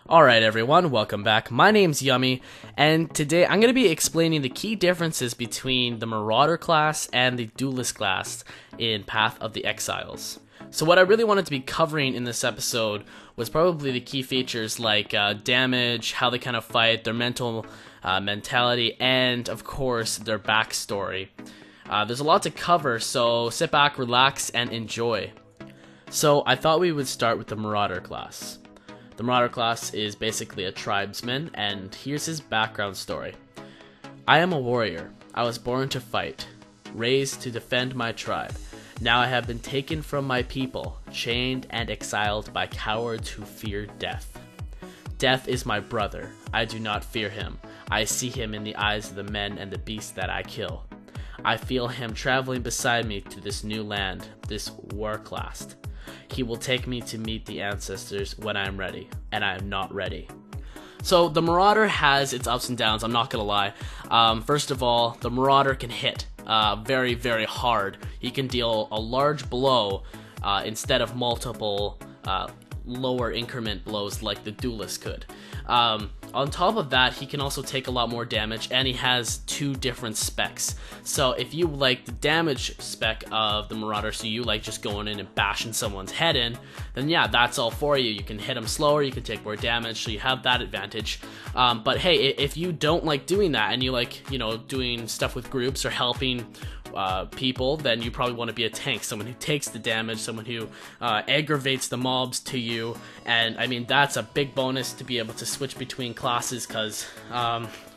Alright everyone, welcome back. My name's Yummy, and today I'm going to be explaining the key differences between the Marauder class and the Duelist class in Path of the Exiles. So what I really wanted to be covering in this episode was probably the key features like damage, how they kind of fight, their mentality, and of course their backstory. There's a lot to cover, so sit back, relax, and enjoy. So I thought we would start with the Marauder class. The Marauder class is basically a tribesman, and here's his background story. I am a warrior. I was born to fight, raised to defend my tribe. Now I have been taken from my people, chained and exiled by cowards who fear death. Death is my brother. I do not fear him. I see him in the eyes of the men and the beasts that I kill. I feel him traveling beside me to this new land, this war class. He will take me to meet the ancestors when I am ready, and I am not ready. So the Marauder has its ups and downs, I'm not gonna lie. First of all, the Marauder can hit very, very hard. He can deal a large blow instead of multiple lower increment blows like the Duelist could. On top of that, he can also take a lot more damage, and he has two different specs. So if you like the damage spec of the Marauder, so you like just going in and bashing someone's head in, then yeah, that's all for you. You can hit them slower, you can take more damage, so you have that advantage. But hey, if you don't like doing that, and you like, you know, doing stuff with groups or helping people, then you probably want to be a tank, someone who takes the damage, someone who aggravates the mobs to you. And I mean, that's a big bonus to be able to switch between classes, because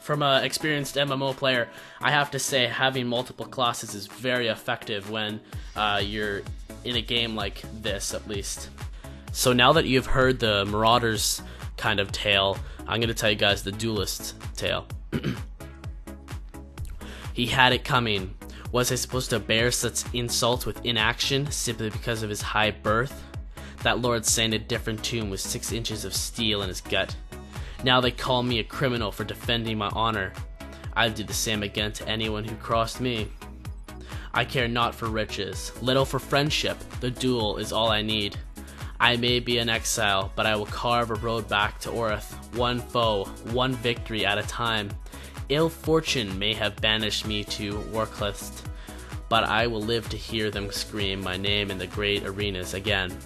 from an experienced MMO player, I have to say having multiple classes is very effective when you're in a game like this, at least. So now that you've heard the Marauder's kind of tale, I'm going to tell you guys the Duelist tale. He had it coming. Was I supposed to bear such insult with inaction simply because of his high birth? That lord sang a different tune with 6 inches of steel in his gut. Now they call me a criminal for defending my honor. I'd do the same again to anyone who crossed me. I care not for riches, little for friendship. The duel is all I need. I may be an exile, but I will carve a road back to Orith, one foe, one victory at a time. Ill fortune may have banished me to Warcliffe, but I will live to hear them scream my name in the great arenas again.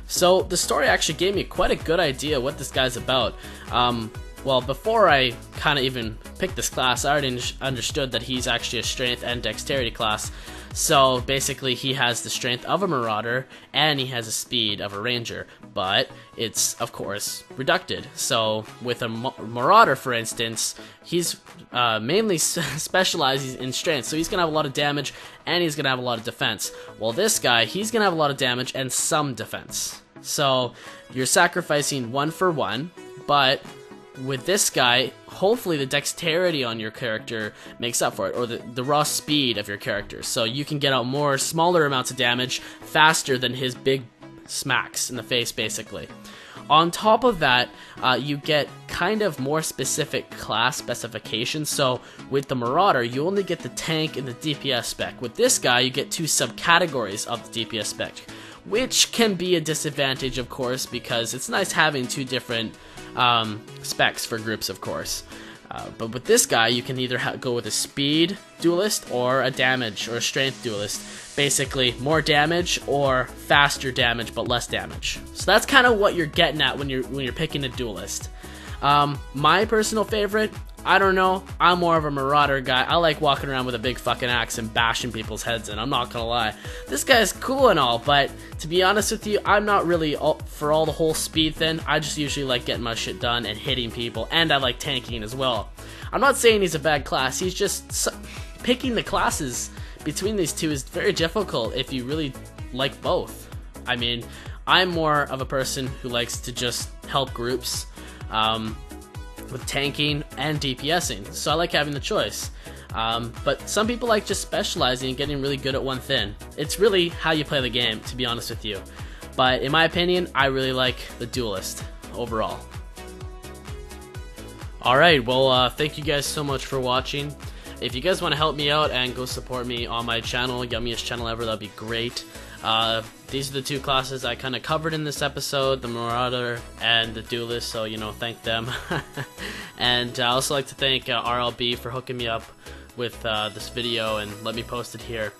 So the story actually gave me quite a good idea what this guy's about. Well, before I kind of even picked this class, I already understood that he's actually a strength and dexterity class. So basically he has the strength of a Marauder and he has a speed of a Ranger, but it's of course reducted. So with a Marauder, for instance, he's mainly specializes in strength, so he's gonna have a lot of damage and he's gonna have a lot of defense. Well, this guy, he's gonna have a lot of damage and some defense. So you're sacrificing one for one, but with this guy, hopefully the dexterity on your character makes up for it, or the raw speed of your character, so you can get out more smaller amounts of damage faster than his big smacks in the face, basically. On top of that, you get kind of more specific class specifications. So with the Marauder, you only get the tank and the DPS spec. With this guy, you get 2 subcategories of the DPS spec, which can be a disadvantage, of course, because it's nice having 2 different specs for groups, of course. But with this guy, you can either go with a speed duelist or a damage or a strength duelist. Basically, more damage or faster damage but less damage. So that's kind of what you're getting at when you're picking a duelist. My personal favorite, I don't know, I'm more of a Marauder guy. I like walking around with a big fucking axe and bashing people's heads in, I'm not gonna lie. This guy's cool and all, but to be honest with you, I'm not really for all the whole speed thing. I just usually like getting my shit done and hitting people, and I like tanking as well. I'm not saying he's a bad class, he's just picking the classes between these two is very difficult if you really like both. I mean, I'm more of a person who likes to just help groups with tanking and DPSing, so I like having the choice. But some people like just specializing and getting really good at one thing. It's really how you play the game, to be honest with you. But in my opinion, I really like the Duelist overall. Alright, well, thank you guys so much for watching. if you guys want to help me out and go support me on my channel, yummiest channel ever, that'd be great. These are the two classes I kind of covered in this episode, the Marauder and the Duelist, so, you know, thank them. And I also like to thank RLB for hooking me up with this video and let me post it here.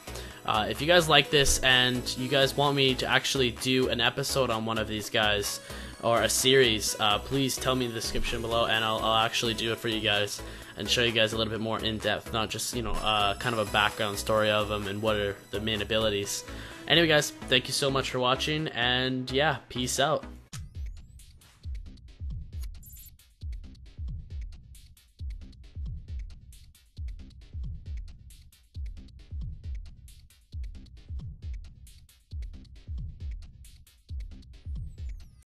If you guys like this and you guys want me to actually do an episode on one of these guys, or a series, please tell me in the description below and I'll actually do it for you guys and show you guys a little bit more in depth, not just, you know, kind of a background story of them and what are the main abilities. Anyway guys, thank you so much for watching, and yeah, peace out.